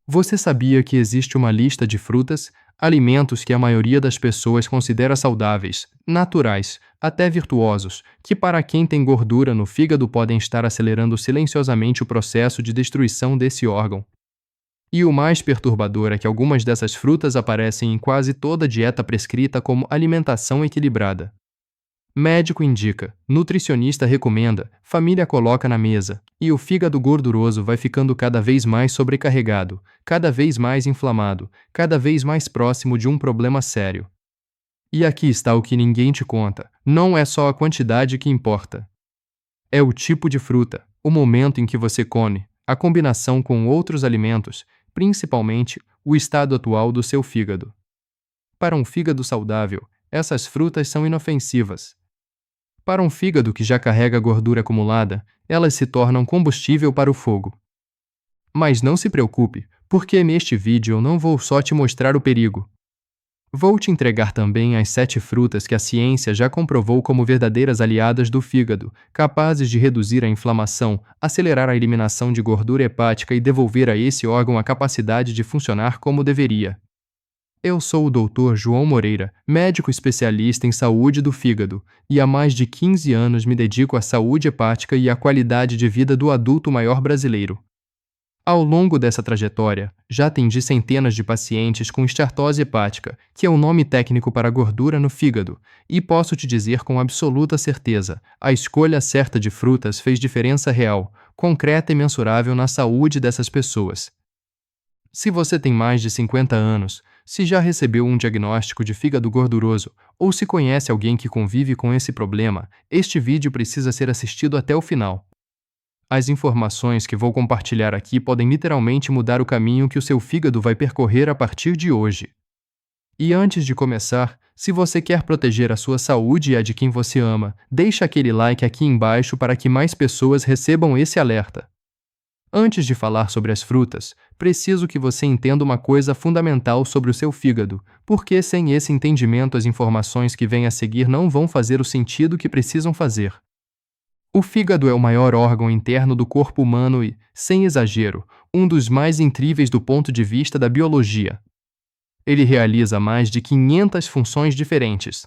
Você sabia que existe uma lista de frutas, alimentos que a maioria das pessoas considera saudáveis, naturais, até virtuosos, que para quem tem gordura no fígado podem estar acelerando silenciosamente o processo de destruição desse órgão? E o mais perturbador é que algumas dessas frutas aparecem em quase toda dieta prescrita como alimentação equilibrada. Médico indica, nutricionista recomenda, família coloca na mesa, e o fígado gorduroso vai ficando cada vez mais sobrecarregado, cada vez mais inflamado, cada vez mais próximo de um problema sério. E aqui está o que ninguém te conta: não é só a quantidade que importa. É o tipo de fruta, o momento em que você come, a combinação com outros alimentos, principalmente o estado atual do seu fígado. Para um fígado saudável, essas frutas são inofensivas. Para um fígado que já carrega gordura acumulada, elas se tornam combustível para o fogo. Mas não se preocupe, porque neste vídeo eu não vou só te mostrar o perigo. Vou te entregar também as 7 frutas que a ciência já comprovou como verdadeiras aliadas do fígado, capazes de reduzir a inflamação, acelerar a eliminação de gordura hepática e devolver a esse órgão a capacidade de funcionar como deveria. Eu sou o Dr. João Moreira, médico especialista em saúde do fígado, e há mais de 15 anos me dedico à saúde hepática e à qualidade de vida do adulto maior brasileiro. Ao longo dessa trajetória, já atendi centenas de pacientes com esteatose hepática, que é o nome técnico para gordura no fígado, e posso te dizer com absoluta certeza, a escolha certa de frutas fez diferença real, concreta e mensurável na saúde dessas pessoas. Se você tem mais de 50 anos, se já recebeu um diagnóstico de fígado gorduroso, ou se conhece alguém que convive com esse problema, este vídeo precisa ser assistido até o final. As informações que vou compartilhar aqui podem literalmente mudar o caminho que o seu fígado vai percorrer a partir de hoje. E antes de começar, se você quer proteger a sua saúde e a de quem você ama, deixa aquele like aqui embaixo para que mais pessoas recebam esse alerta. Antes de falar sobre as frutas, preciso que você entenda uma coisa fundamental sobre o seu fígado, porque sem esse entendimento as informações que vêm a seguir não vão fazer o sentido que precisam fazer. O fígado é o maior órgão interno do corpo humano e, sem exagero, um dos mais incríveis do ponto de vista da biologia. Ele realiza mais de 500 funções diferentes.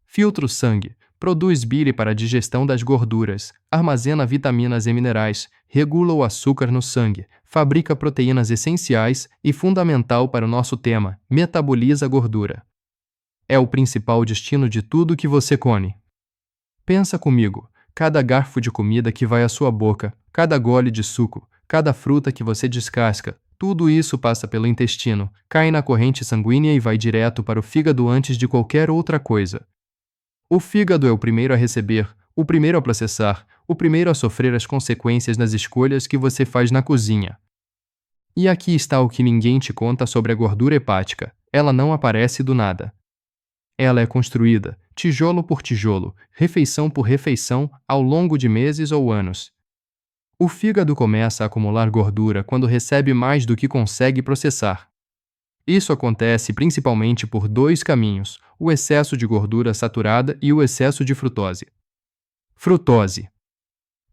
Filtra o sangue, produz bile para a digestão das gorduras, armazena vitaminas e minerais, regula o açúcar no sangue, fabrica proteínas essenciais e, fundamental para o nosso tema, metaboliza a gordura. É o principal destino de tudo que você come. Pensa comigo, cada garfo de comida que vai à sua boca, cada gole de suco, cada fruta que você descasca, tudo isso passa pelo intestino, cai na corrente sanguínea e vai direto para o fígado antes de qualquer outra coisa. O fígado é o primeiro a receber, o primeiro a processar, o primeiro a sofrer as consequências das escolhas que você faz na cozinha. E aqui está o que ninguém te conta sobre a gordura hepática: ela não aparece do nada. Ela é construída, tijolo por tijolo, refeição por refeição, ao longo de meses ou anos. O fígado começa a acumular gordura quando recebe mais do que consegue processar. Isso acontece principalmente por 2 caminhos: o excesso de gordura saturada e o excesso de frutose. Frutose.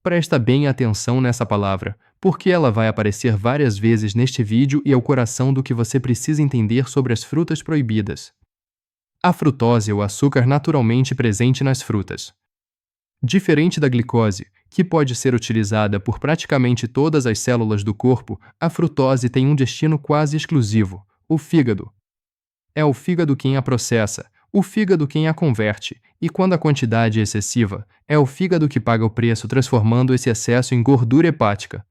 Presta bem atenção nessa palavra, porque ela vai aparecer várias vezes neste vídeo e é o coração do que você precisa entender sobre as frutas proibidas. A frutose é o açúcar naturalmente presente nas frutas. Diferente da glicose, que pode ser utilizada por praticamente todas as células do corpo, a frutose tem um destino quase exclusivo: o fígado. É o fígado quem a processa, o fígado quem a converte, e quando a quantidade é excessiva, é o fígado que paga o preço, transformando esse excesso em gordura hepática.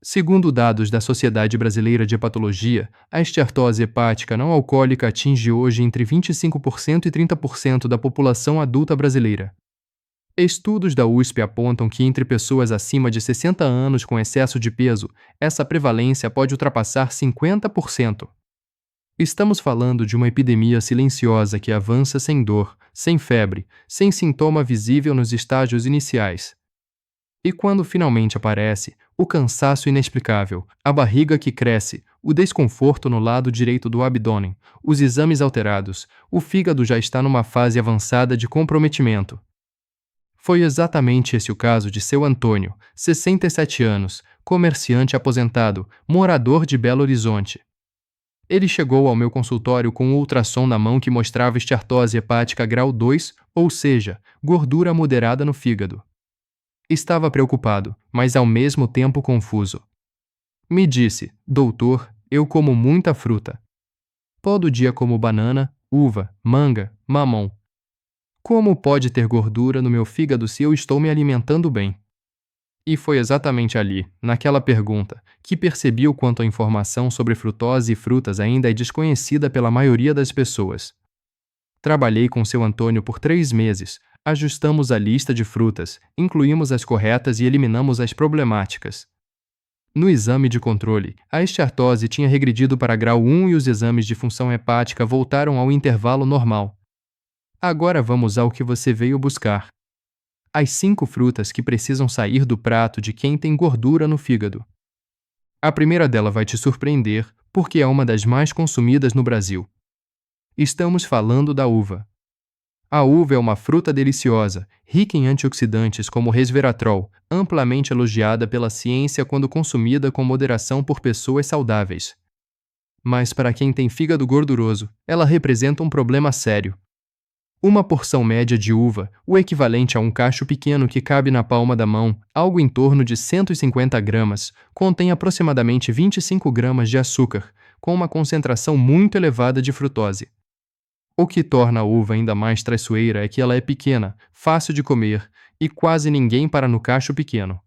Segundo dados da Sociedade Brasileira de Hepatologia, a esteatose hepática não alcoólica atinge hoje entre 25% e 30% da população adulta brasileira. Estudos da USP apontam que entre pessoas acima de 60 anos com excesso de peso, essa prevalência pode ultrapassar 50%. Estamos falando de uma epidemia silenciosa que avança sem dor, sem febre, sem sintoma visível nos estágios iniciais. E quando finalmente aparece, o cansaço inexplicável, a barriga que cresce, o desconforto no lado direito do abdômen, os exames alterados, o fígado já está numa fase avançada de comprometimento. Foi exatamente esse o caso de seu Antônio, 67 anos, comerciante aposentado, morador de Belo Horizonte. Ele chegou ao meu consultório com um ultrassom na mão que mostrava esteatose hepática grau 2, ou seja, gordura moderada no fígado. Estava preocupado, mas ao mesmo tempo confuso. Me disse: doutor, eu como muita fruta. Todo dia como banana, uva, manga, mamão. Como pode ter gordura no meu fígado se eu estou me alimentando bem? E foi exatamente ali, naquela pergunta, que percebi o quanto a informação sobre frutose e frutas ainda é desconhecida pela maioria das pessoas. Trabalhei com seu Antônio por 3 meses, ajustamos a lista de frutas, incluímos as corretas e eliminamos as problemáticas. No exame de controle, a esteatose tinha regredido para grau 1 e os exames de função hepática voltaram ao intervalo normal. Agora vamos ao que você veio buscar. As 5 frutas que precisam sair do prato de quem tem gordura no fígado. A primeira dela vai te surpreender, porque é uma das mais consumidas no Brasil. Estamos falando da uva. A uva é uma fruta deliciosa, rica em antioxidantes como resveratrol, amplamente elogiada pela ciência quando consumida com moderação por pessoas saudáveis. Mas para quem tem fígado gorduroso, ela representa um problema sério. Uma porção média de uva, o equivalente a um cacho pequeno que cabe na palma da mão, algo em torno de 150 gramas, contém aproximadamente 25 gramas de açúcar, com uma concentração muito elevada de frutose. O que torna a uva ainda mais traiçoeira é que ela é pequena, fácil de comer, e quase ninguém para no cacho pequeno.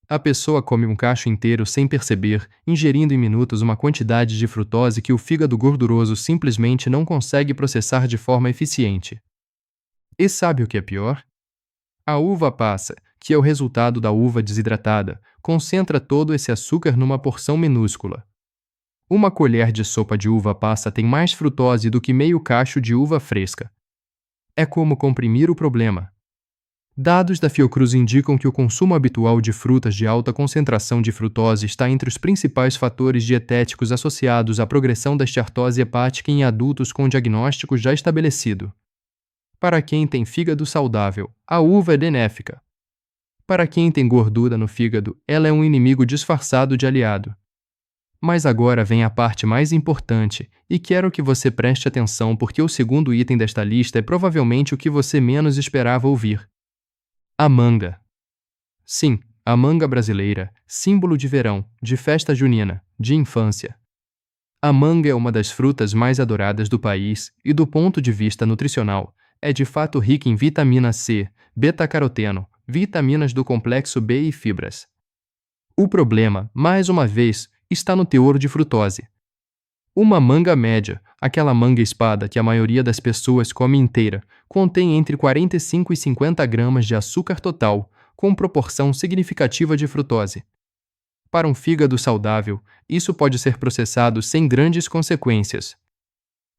A pessoa come um cacho inteiro sem perceber, ingerindo em minutos uma quantidade de frutose que o fígado gorduroso simplesmente não consegue processar de forma eficiente. E sabe o que é pior? A uva passa, que é o resultado da uva desidratada, concentra todo esse açúcar numa porção minúscula. Uma colher de sopa de uva passa tem mais frutose do que meio cacho de uva fresca. É como comprimir o problema. Dados da Fiocruz indicam que o consumo habitual de frutas de alta concentração de frutose está entre os principais fatores dietéticos associados à progressão da esteatose hepática em adultos com diagnóstico já estabelecido. Para quem tem fígado saudável, a uva é benéfica. Para quem tem gordura no fígado, ela é um inimigo disfarçado de aliado. Mas agora vem a parte mais importante, e quero que você preste atenção porque o segundo item desta lista é provavelmente o que você menos esperava ouvir. A manga. Sim, a manga brasileira, símbolo de verão, de festa junina, de infância. A manga é uma das frutas mais adoradas do país e, do ponto de vista nutricional, é de fato rica em vitamina C, beta-caroteno, vitaminas do complexo B e fibras. O problema, mais uma vez, está no teor de frutose. Uma manga média, aquela manga espada que a maioria das pessoas come inteira, contém entre 45 e 50 gramas de açúcar total, com proporção significativa de frutose. Para um fígado saudável, isso pode ser processado sem grandes consequências.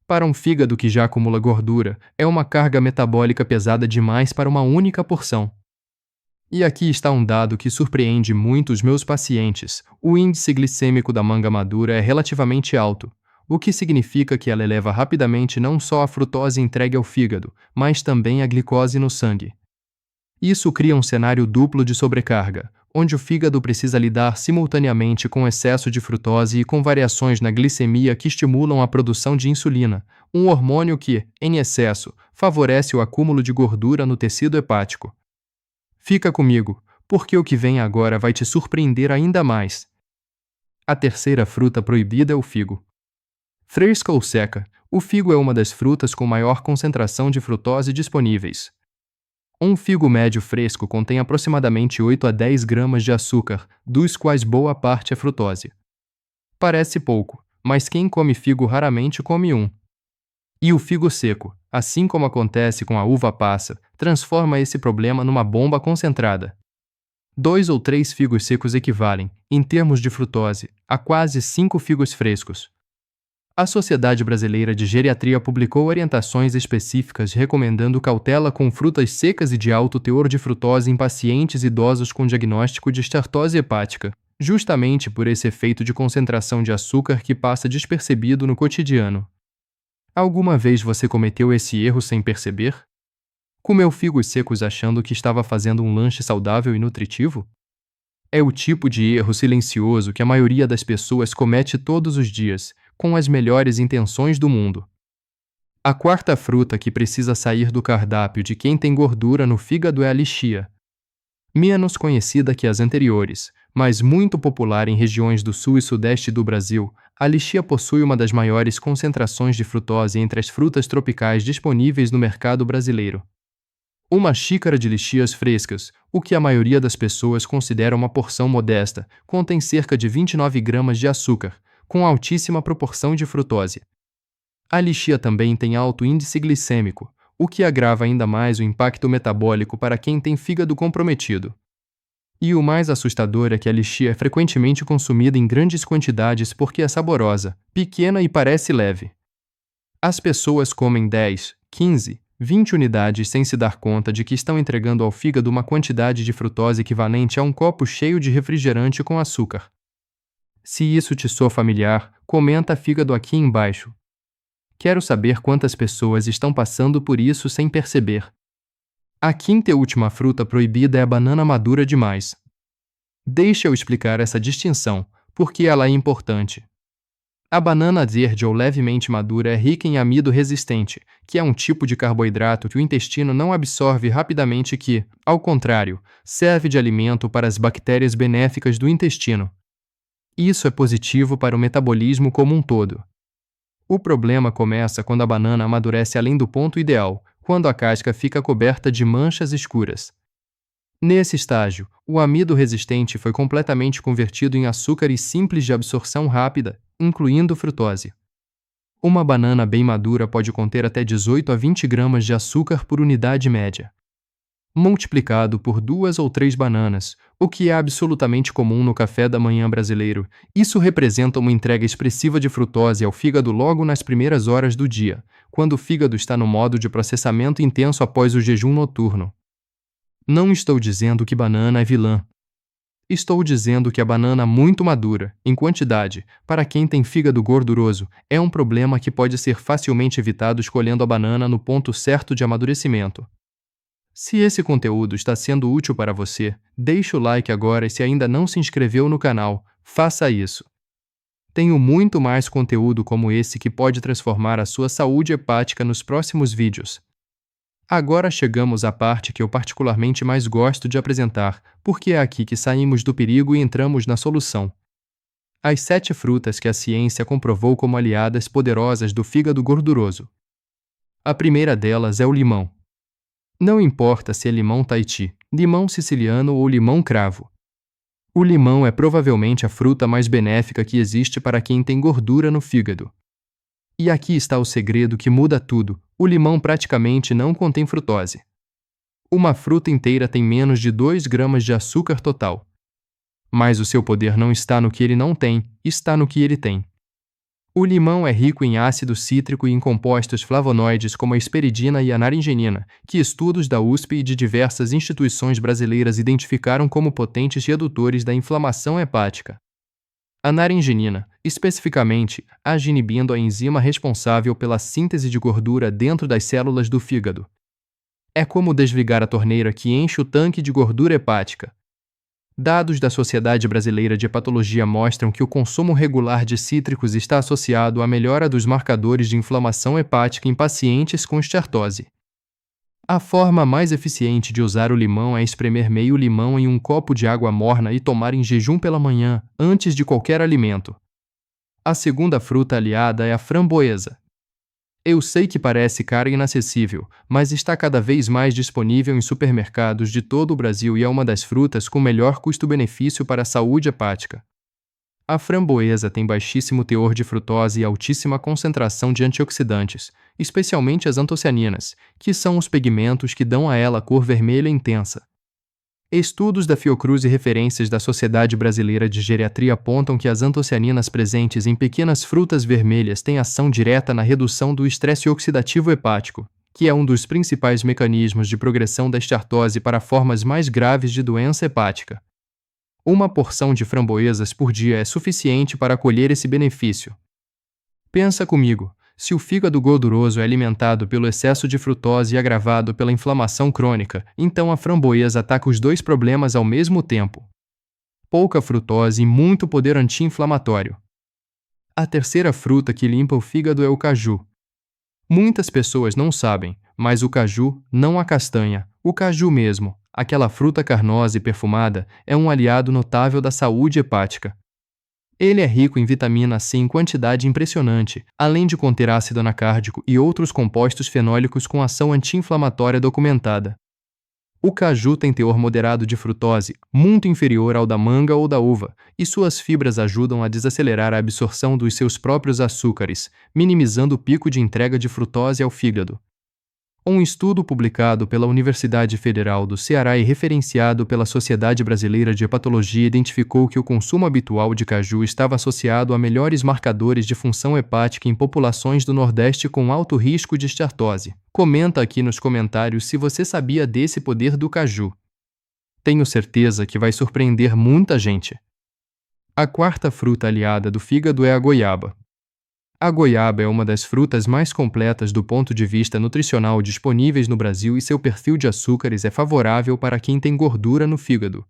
Para um fígado que já acumula gordura, é uma carga metabólica pesada demais para uma única porção. E aqui está um dado que surpreende muito os meus pacientes: o índice glicêmico da manga madura é relativamente alto, o que significa que ela eleva rapidamente não só a frutose entregue ao fígado, mas também a glicose no sangue. Isso cria um cenário duplo de sobrecarga, onde o fígado precisa lidar simultaneamente com excesso de frutose e com variações na glicemia que estimulam a produção de insulina, um hormônio que, em excesso, favorece o acúmulo de gordura no tecido hepático. Fica comigo, porque o que vem agora vai te surpreender ainda mais. A terceira fruta proibida é o figo. Fresca ou seca, o figo é uma das frutas com maior concentração de frutose disponíveis. Um figo médio fresco contém aproximadamente 8 a 10 gramas de açúcar, dos quais boa parte é frutose. Parece pouco, mas quem come figo raramente come um. E o figo seco, assim como acontece com a uva passa, transforma esse problema numa bomba concentrada. 2 ou 3 figos secos equivalem, em termos de frutose, a quase 5 figos frescos. A Sociedade Brasileira de Geriatria publicou orientações específicas recomendando cautela com frutas secas e de alto teor de frutose em pacientes idosos com diagnóstico de esteatose hepática, justamente por esse efeito de concentração de açúcar que passa despercebido no cotidiano. Alguma vez você cometeu esse erro sem perceber? Comeu figos secos achando que estava fazendo um lanche saudável e nutritivo? É o tipo de erro silencioso que a maioria das pessoas comete todos os dias, com as melhores intenções do mundo. A quarta fruta que precisa sair do cardápio de quem tem gordura no fígado é a lichia. Menos conhecida que as anteriores, mas muito popular em regiões do sul e sudeste do Brasil, a lichia possui uma das maiores concentrações de frutose entre as frutas tropicais disponíveis no mercado brasileiro. Uma xícara de lixias frescas, o que a maioria das pessoas considera uma porção modesta, contém cerca de 29 gramas de açúcar, com altíssima proporção de frutose. A lixia também tem alto índice glicêmico, o que agrava ainda mais o impacto metabólico para quem tem fígado comprometido. E o mais assustador é que a lixia é frequentemente consumida em grandes quantidades porque é saborosa, pequena e parece leve. As pessoas comem 10, 15, 20 unidades sem se dar conta de que estão entregando ao fígado uma quantidade de frutose equivalente a um copo cheio de refrigerante com açúcar. Se isso te soa familiar, comenta fígado aqui embaixo. Quero saber quantas pessoas estão passando por isso sem perceber. A quinta e última fruta proibida é a banana madura demais. Deixa eu explicar essa distinção, porque ela é importante. A banana verde ou levemente madura é rica em amido resistente, que é um tipo de carboidrato que o intestino não absorve rapidamente e que, ao contrário, serve de alimento para as bactérias benéficas do intestino. Isso é positivo para o metabolismo como um todo. O problema começa quando a banana amadurece além do ponto ideal, quando a casca fica coberta de manchas escuras. Nesse estágio, o amido resistente foi completamente convertido em açúcares simples de absorção rápida, incluindo frutose. Uma banana bem madura pode conter até 18 a 20 gramas de açúcar por unidade média. Multiplicado por 2 ou 3 bananas, o que é absolutamente comum no café da manhã brasileiro, isso representa uma entrega expressiva de frutose ao fígado logo nas primeiras horas do dia, quando o fígado está no modo de processamento intenso após o jejum noturno. Não estou dizendo que banana é vilã. Estou dizendo que a banana muito madura, em quantidade, para quem tem fígado gorduroso, é um problema que pode ser facilmente evitado escolhendo a banana no ponto certo de amadurecimento. Se esse conteúdo está sendo útil para você, deixe o like agora e se ainda não se inscreveu no canal, faça isso. Tenho muito mais conteúdo como esse que pode transformar a sua saúde hepática nos próximos vídeos. Agora chegamos à parte que eu particularmente mais gosto de apresentar, porque é aqui que saímos do perigo e entramos na solução. As 7 frutas que a ciência comprovou como aliadas poderosas do fígado gorduroso. A primeira delas é o limão. Não importa se é limão Tahiti, limão siciliano ou limão cravo. O limão é provavelmente a fruta mais benéfica que existe para quem tem gordura no fígado. E aqui está o segredo que muda tudo: o limão praticamente não contém frutose. Uma fruta inteira tem menos de 2 gramas de açúcar total. Mas o seu poder não está no que ele não tem, está no que ele tem. O limão é rico em ácido cítrico e em compostos flavonoides como a hesperidina e a naringenina, que estudos da USP e de diversas instituições brasileiras identificaram como potentes redutores da inflamação hepática. A naringenina, especificamente, age inibindo a enzima responsável pela síntese de gordura dentro das células do fígado. É como desligar a torneira que enche o tanque de gordura hepática. Dados da Sociedade Brasileira de Hepatologia mostram que o consumo regular de cítricos está associado à melhora dos marcadores de inflamação hepática em pacientes com esteatose. A forma mais eficiente de usar o limão é espremer meio limão em um copo de água morna e tomar em jejum pela manhã, antes de qualquer alimento. A segunda fruta aliada é a framboesa. Eu sei que parece cara e inacessível, mas está cada vez mais disponível em supermercados de todo o Brasil e é uma das frutas com melhor custo-benefício para a saúde hepática. A framboesa tem baixíssimo teor de frutose e altíssima concentração de antioxidantes, especialmente as antocianinas, que são os pigmentos que dão a ela a cor vermelha intensa. Estudos da Fiocruz e referências da Sociedade Brasileira de Geriatria apontam que as antocianinas presentes em pequenas frutas vermelhas têm ação direta na redução do estresse oxidativo hepático, que é um dos principais mecanismos de progressão da esteatose para formas mais graves de doença hepática. Uma porção de framboesas por dia é suficiente para colher esse benefício. Pensa comigo. Se o fígado gorduroso é alimentado pelo excesso de frutose e agravado pela inflamação crônica, então a framboesa ataca os dois problemas ao mesmo tempo. pouca frutose e muito poder anti-inflamatório. A terceira fruta que limpa o fígado é o caju. Muitas pessoas não sabem, mas o caju, não a castanha, o caju mesmo, aquela fruta carnosa e perfumada, é um aliado notável da saúde hepática. Ele é rico em vitamina C em quantidade impressionante, além de conter ácido anacárdico e outros compostos fenólicos com ação anti-inflamatória documentada. O caju tem teor moderado de frutose, muito inferior ao da manga ou da uva, e suas fibras ajudam a desacelerar a absorção dos seus próprios açúcares, minimizando o pico de entrega de frutose ao fígado. Um estudo publicado pela Universidade Federal do Ceará e referenciado pela Sociedade Brasileira de Hepatologia identificou que o consumo habitual de caju estava associado a melhores marcadores de função hepática em populações do Nordeste com alto risco de esteatose. Comenta aqui nos comentários se você sabia desse poder do caju. Tenho certeza que vai surpreender muita gente. A quarta fruta aliada do fígado é a goiaba. A goiaba é uma das frutas mais completas do ponto de vista nutricional disponíveis no Brasil e seu perfil de açúcares é favorável para quem tem gordura no fígado.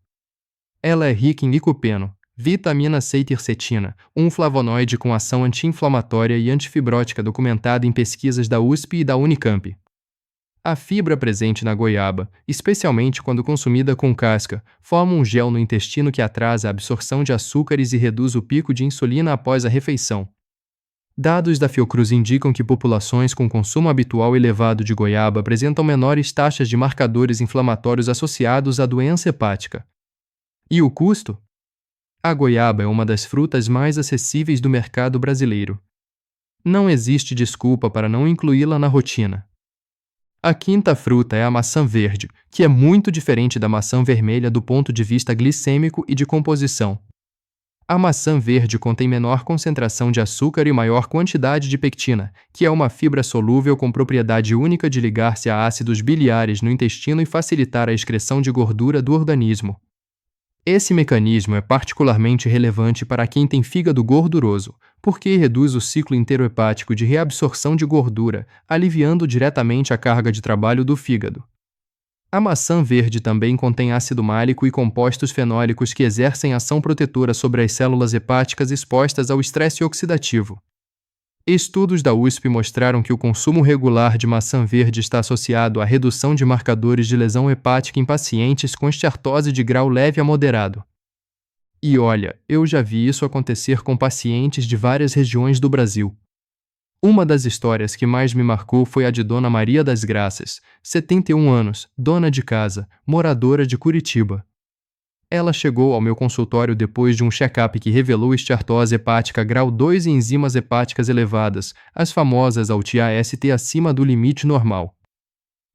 Ela é rica em licopeno, vitamina C e quercetina, um flavonoide com ação anti-inflamatória e antifibrótica documentada em pesquisas da USP e da Unicamp. A fibra presente na goiaba, especialmente quando consumida com casca, forma um gel no intestino que atrasa a absorção de açúcares e reduz o pico de insulina após a refeição. Dados da Fiocruz indicam que populações com consumo habitual elevado de goiaba apresentam menores taxas de marcadores inflamatórios associados à doença hepática. E o custo? A goiaba é uma das frutas mais acessíveis do mercado brasileiro. Não existe desculpa para não incluí-la na rotina. A quinta fruta é a maçã verde, que é muito diferente da maçã vermelha do ponto de vista glicêmico e de composição. A maçã verde contém menor concentração de açúcar e maior quantidade de pectina, que é uma fibra solúvel com propriedade única de ligar-se a ácidos biliares no intestino e facilitar a excreção de gordura do organismo. Esse mecanismo é particularmente relevante para quem tem fígado gorduroso, porque reduz o ciclo interohepático de reabsorção de gordura, aliviando diretamente a carga de trabalho do fígado. A maçã verde também contém ácido málico e compostos fenólicos que exercem ação protetora sobre as células hepáticas expostas ao estresse oxidativo. Estudos da USP mostraram que o consumo regular de maçã verde está associado à redução de marcadores de lesão hepática em pacientes com esteatose de grau leve a moderado. E olha, eu já vi isso acontecer com pacientes de várias regiões do Brasil. Uma das histórias que mais me marcou foi a de Dona Maria das Graças, 71 anos, dona de casa, moradora de Curitiba. Ela chegou ao meu consultório depois de um check-up que revelou esteatose hepática grau 2 e enzimas hepáticas elevadas, as famosas ALT-AST acima do limite normal.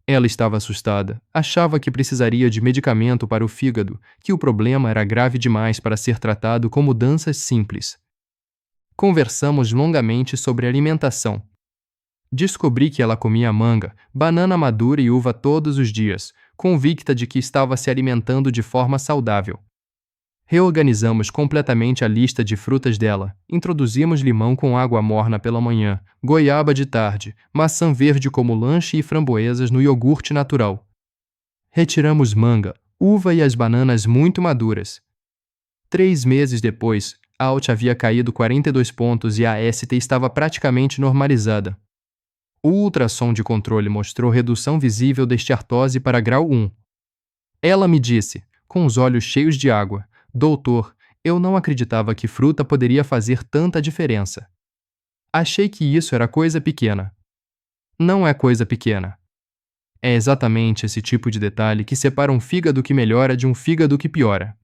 Ela estava assustada, achava que precisaria de medicamento para o fígado, que o problema era grave demais para ser tratado com mudanças simples. Conversamos longamente sobre alimentação. Descobri que ela comia manga, banana madura e uva todos os dias, convicta de que estava se alimentando de forma saudável. Reorganizamos completamente a lista de frutas dela, introduzimos limão com água morna pela manhã, goiaba de tarde, maçã verde como lanche e framboesas no iogurte natural. Retiramos manga, uva e as bananas muito maduras. 3 meses depois, a ALT havia caído 42 pontos e a AST estava praticamente normalizada. O ultrassom de controle mostrou redução visível da esteatose para grau 1. Ela me disse, com os olhos cheios de água, doutor, eu não acreditava que fruta poderia fazer tanta diferença. Achei que isso era coisa pequena. Não é coisa pequena. É exatamente esse tipo de detalhe que separa um fígado que melhora de um fígado que piora.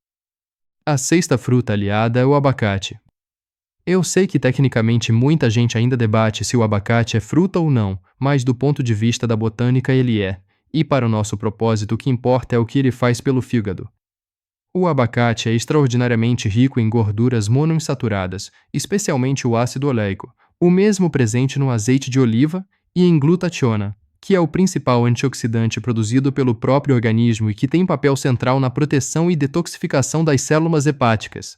A sexta fruta aliada é o abacate. Eu sei que tecnicamente muita gente ainda debate se o abacate é fruta ou não, mas do ponto de vista da botânica ele é, e para o nosso propósito o que importa é o que ele faz pelo fígado. O abacate é extraordinariamente rico em gorduras monoinsaturadas, especialmente o ácido oleico, o mesmo presente no azeite de oliva, e em glutationa, que é o principal antioxidante produzido pelo próprio organismo e que tem papel central na proteção e detoxificação das células hepáticas.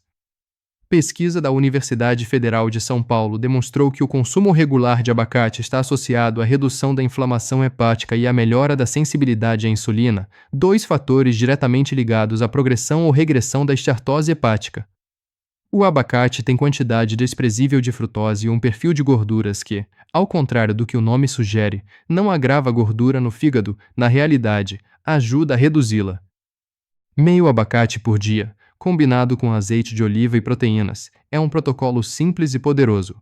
Pesquisa da Universidade Federal de São Paulo demonstrou que o consumo regular de abacate está associado à redução da inflamação hepática e à melhora da sensibilidade à insulina, dois fatores diretamente ligados à progressão ou regressão da esteatose hepática. O abacate tem quantidade desprezível de frutose e um perfil de gorduras que, ao contrário do que o nome sugere, não agrava a gordura no fígado, na realidade, ajuda a reduzi-la. Meio abacate por dia, combinado com azeite de oliva e proteínas, é um protocolo simples e poderoso.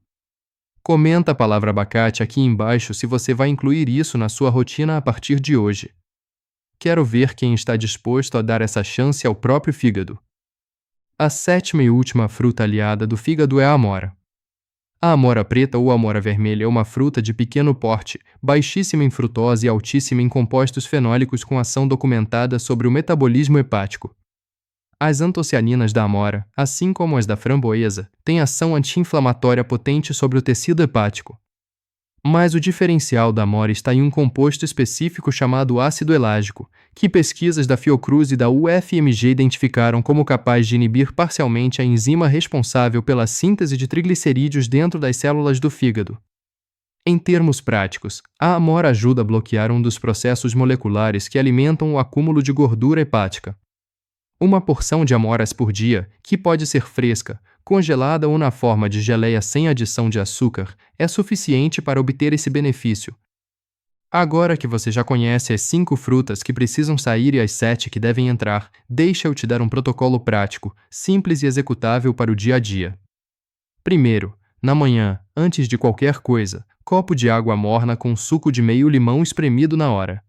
Comenta a palavra abacate aqui embaixo se você vai incluir isso na sua rotina a partir de hoje. Quero ver quem está disposto a dar essa chance ao próprio fígado. A sétima e última fruta aliada do fígado é a amora. A amora preta ou amora vermelha é uma fruta de pequeno porte, baixíssima em frutose e altíssima em compostos fenólicos com ação documentada sobre o metabolismo hepático. As antocianinas da amora, assim como as da framboesa, têm ação anti-inflamatória potente sobre o tecido hepático. Mas o diferencial da amora está em um composto específico chamado ácido elágico, que pesquisas da Fiocruz e da UFMG identificaram como capaz de inibir parcialmente a enzima responsável pela síntese de triglicerídeos dentro das células do fígado. Em termos práticos, a amora ajuda a bloquear um dos processos moleculares que alimentam o acúmulo de gordura hepática. Uma porção de amoras por dia, que pode ser fresca, congelada ou na forma de geleia sem adição de açúcar, é suficiente para obter esse benefício. Agora que você já conhece as 5 frutas que precisam sair e as 7 que devem entrar, deixa eu te dar um protocolo prático, simples e executável para o dia a dia. Primeiro, na manhã, antes de qualquer coisa, copo de água morna com suco de meio limão espremido na hora.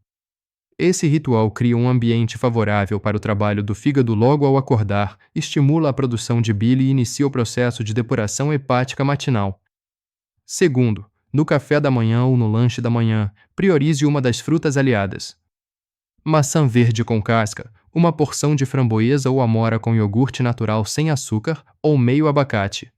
Esse ritual cria um ambiente favorável para o trabalho do fígado logo ao acordar, estimula a produção de bile e inicia o processo de depuração hepática matinal. Segundo, no café da manhã ou no lanche da manhã, priorize uma das frutas aliadas. Maçã verde com casca, uma porção de framboesa ou amora com iogurte natural sem açúcar ou meio abacate.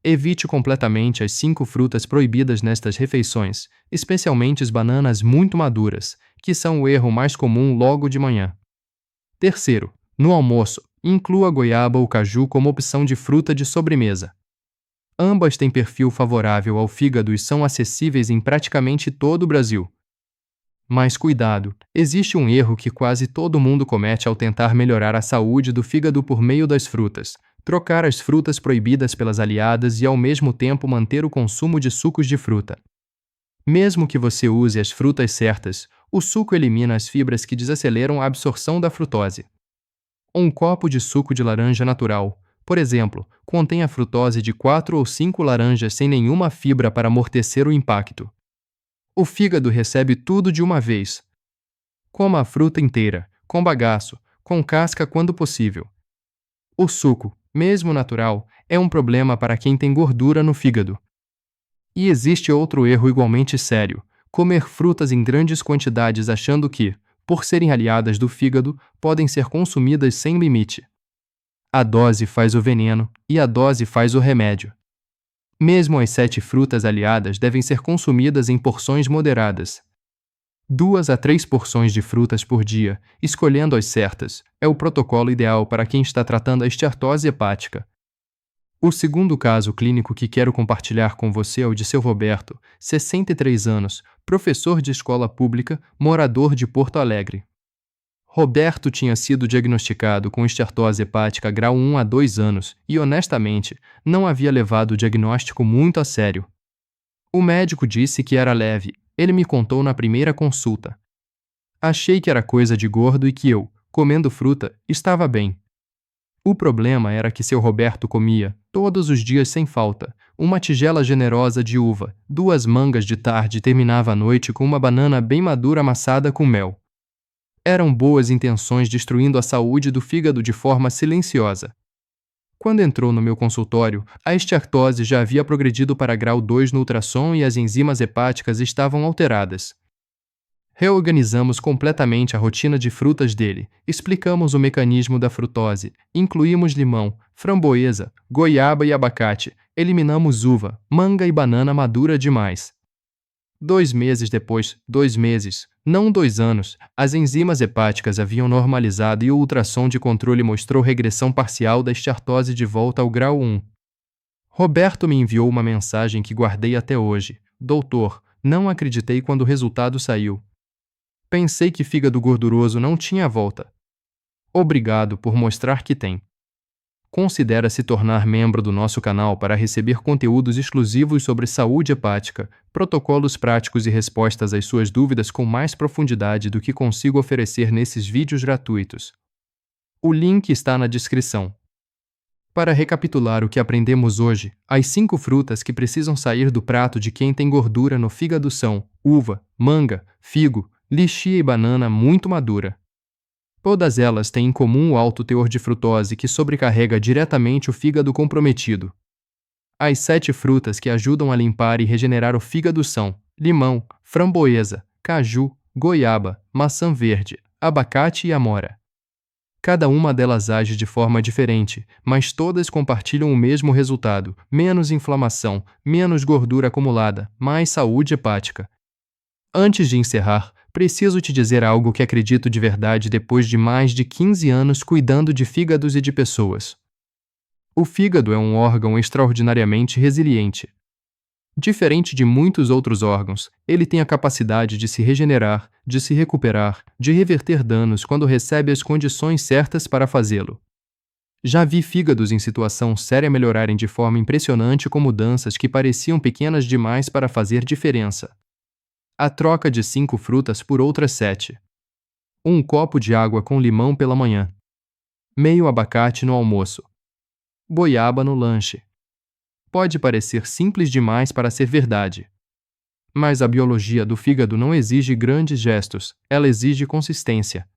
Evite completamente as 5 frutas proibidas nestas refeições, especialmente as bananas muito maduras, que são o erro mais comum logo de manhã. Terceiro, no almoço, inclua a goiaba ou caju como opção de fruta de sobremesa. Ambas têm perfil favorável ao fígado e são acessíveis em praticamente todo o Brasil. Mas cuidado, existe um erro que quase todo mundo comete ao tentar melhorar a saúde do fígado por meio das frutas: trocar as frutas proibidas pelas aliadas e ao mesmo tempo manter o consumo de sucos de fruta. Mesmo que você use as frutas certas, o suco elimina as fibras que desaceleram a absorção da frutose. Um copo de suco de laranja natural, por exemplo, contém a frutose de 4 ou 5 laranjas sem nenhuma fibra para amortecer o impacto. O fígado recebe tudo de uma vez. Coma a fruta inteira, com bagaço, com casca quando possível. O suco, mesmo natural, é um problema para quem tem gordura no fígado. E existe outro erro igualmente sério: comer frutas em grandes quantidades achando que, por serem aliadas do fígado, podem ser consumidas sem limite. A dose faz o veneno e a dose faz o remédio. Mesmo as 7 frutas aliadas devem ser consumidas em porções moderadas. 2 a 3 porções de frutas por dia, escolhendo as certas, é o protocolo ideal para quem está tratando a esteatose hepática. O segundo caso clínico que quero compartilhar com você é o de seu Roberto, 63 anos, professor de escola pública, morador de Porto Alegre. Roberto tinha sido diagnosticado com esteatose hepática grau 1 há 2 anos e, honestamente, não havia levado o diagnóstico muito a sério. O médico disse que era leve, ele me contou na primeira consulta. Achei que era coisa de gordo e que eu, comendo fruta, estava bem. O problema era que seu Roberto comia, todos os dias sem falta, uma tigela generosa de uva, 2 mangas de tarde e terminava a noite com uma banana bem madura amassada com mel. Eram boas intenções destruindo a saúde do fígado de forma silenciosa. Quando entrou no meu consultório, a esteatose já havia progredido para grau 2 no ultrassom e as enzimas hepáticas estavam alteradas. Reorganizamos completamente a rotina de frutas dele, explicamos o mecanismo da frutose, incluímos limão, framboesa, goiaba e abacate, eliminamos uva, manga e banana madura demais. 2 meses depois, 2 meses, não 2 anos, as enzimas hepáticas haviam normalizado e o ultrassom de controle mostrou regressão parcial da esteatose de volta ao grau 1. Roberto me enviou uma mensagem que guardei até hoje. Doutor, não acreditei quando o resultado saiu. Pensei que fígado gorduroso não tinha volta. Obrigado por mostrar que tem. Considera se tornar membro do nosso canal para receber conteúdos exclusivos sobre saúde hepática, protocolos práticos e respostas às suas dúvidas com mais profundidade do que consigo oferecer nesses vídeos gratuitos. O link está na descrição. Para recapitular o que aprendemos hoje, as 5 frutas que precisam sair do prato de quem tem gordura no fígado são uva, manga, figo, lixia e banana muito madura. Todas elas têm em comum o alto teor de frutose que sobrecarrega diretamente o fígado comprometido. As 7 frutas que ajudam a limpar e regenerar o fígado são limão, framboesa, caju, goiaba, maçã verde, abacate e amora. Cada uma delas age de forma diferente, mas todas compartilham o mesmo resultado: menos inflamação, menos gordura acumulada, mais saúde hepática. Antes de encerrar, preciso te dizer algo que acredito de verdade depois de mais de 15 anos cuidando de fígados e de pessoas. O fígado é um órgão extraordinariamente resiliente. Diferente de muitos outros órgãos, ele tem a capacidade de se regenerar, de se recuperar, de reverter danos quando recebe as condições certas para fazê-lo. Já vi fígados em situação séria melhorarem de forma impressionante com mudanças que pareciam pequenas demais para fazer diferença. A troca de 5 frutas por outras 7. 1 copo de água com limão pela manhã. Meio abacate no almoço. Goiaba no lanche. Pode parecer simples demais para ser verdade. Mas a biologia do fígado não exige grandes gestos, ela exige consistência.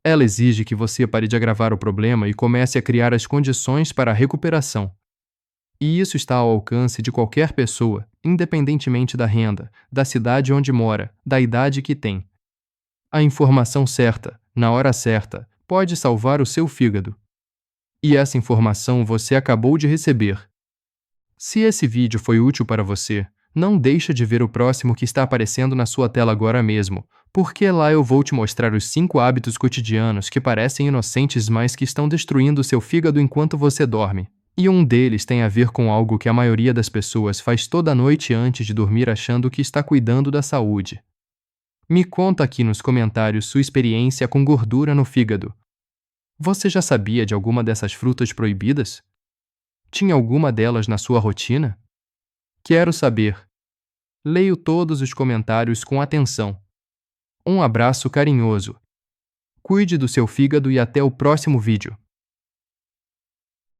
Ela exige que você pare de agravar o problema e comece a criar as condições para a recuperação. E isso está ao alcance de qualquer pessoa, independentemente da renda, da cidade onde mora, da idade que tem. A informação certa, na hora certa, pode salvar o seu fígado. E essa informação você acabou de receber. Se esse vídeo foi útil para você, não deixa de ver o próximo que está aparecendo na sua tela agora mesmo, porque lá eu vou te mostrar os 5 hábitos cotidianos que parecem inocentes, mas que estão destruindo o seu fígado enquanto você dorme. E um deles tem a ver com algo que a maioria das pessoas faz toda noite antes de dormir achando que está cuidando da saúde. Me conta aqui nos comentários sua experiência com gordura no fígado. Você já sabia de alguma dessas frutas proibidas? Tinha alguma delas na sua rotina? Quero saber. Leio todos os comentários com atenção. Um abraço carinhoso. Cuide do seu fígado e até o próximo vídeo.